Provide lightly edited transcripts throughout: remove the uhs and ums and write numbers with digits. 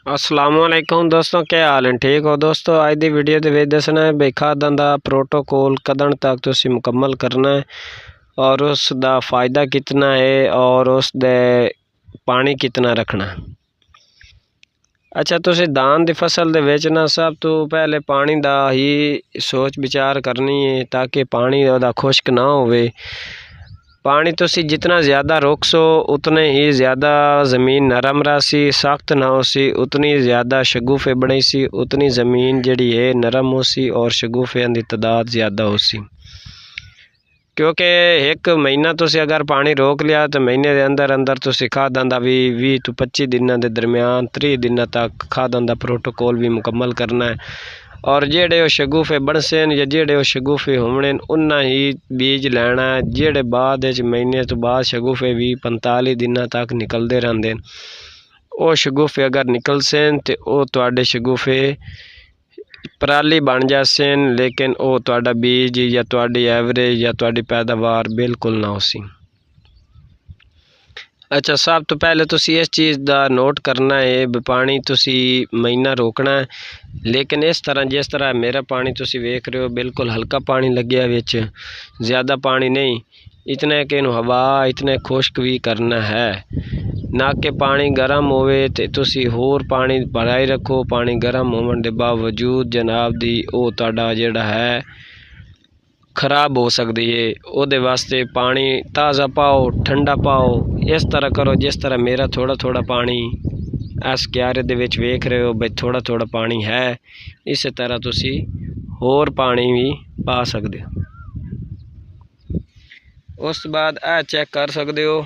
असलामुअलैकुम दोस्तों, क्या हाल है? ठीक हो दोस्तों? अज की वीडियो के दसना है बई खादां दा प्रोटोकॉल कदन तक तुसी मुकम्मल करना है और उसका फ़ायदा कितना है और उस दे पानी कितना रखना है। अच्छा, तुसी धान की फसल दे विच ना सब तो पहले पानी दा ही सोच विचार करनी है ताकि पानी ओदा खुश्क ना होवे। पानी तुसी जितना ज़्यादा रोकसो उतने ही ज़्यादा ज़मीन नरम रहसी, सख्त ना होसी, उतनी ज़्यादा शगुफे बनेसी, उतनी ज़मीन जड़ी है नरम होसी और शगुफियां की तादाद ज़्यादा होसी। क्योंकि एक महीना तुसी अगर पानी रोक लिया तो महीने के अंदर अंदर तुसी खादां दा भी 20 तो 25 दिनों के दरम्यान 30 दिनों तक खादां दा प्रोटोकॉल भी मुकम्मल करना है। और जेड़े वो शगुफे बनसे या जेड़े वो शगुफे होने उन्ना ही बीज लैना है। जेड़े बाद महीने तो बाद शगुफे भी 45 दिनों तक निकलते रहते हैं। वो शगुफे अगर निकलसन तो वो तुहाडे शगुफे पराली बन जासन, लेकिन वो तुहाडा बीज या तुहाडी एवरेज या तुहाडी पैदावार बिल्कुल ना होसी। अच्छा, सब तो पहले तुसी इस चीज़ का नोट करना है भी पानी तुसी महीना रोकना है, लेकिन इस तरह जिस तरह मेरा पानी तुसी वेख रहे हो बिल्कुल हल्का पानी लग्या विच, ज़्यादा पानी नहीं, इतने कि हवा इतने खुश्क भी करना है ना कि पानी गर्म होवे ते तुसी होर पानी भराई रखो। पानी गर्म होने के बावजूद जनाब दी वो तुहाडा जिहड़ा है खराब हो सकती है। उहदे वास्ते पानी ताज़ा पाओ, ठंडा पाओ, इस तरह करो जिस तरह मेरा थोड़ा थोड़ा पानी इस क्यारे दे विच वेख रहे हो भाई थोड़ा थोड़ा पानी है। इस तरह तुसी होर पानी भी पा सकते हो। उस बाद यह चेक कर सकते हो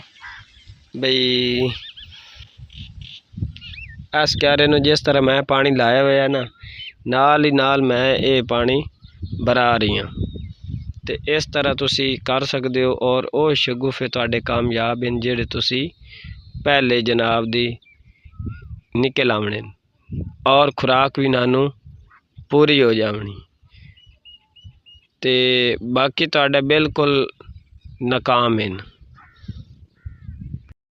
बई इस क्यारे नूं जिस तरह मैं पानी लाया हुआ है ना, नाल ही नाल मैं ये पानी भरा रही हूँ। तो इस तरह तुसी कर सकते हो और वो शगुफे तुहाडे कामयाब हैं जेड़े तुसी पहले जनाब दी निके लावने और खुराक भी नानू पूरी हो जावनी ते बाकी तुहाडे बिल्कुल नाकाम हैं।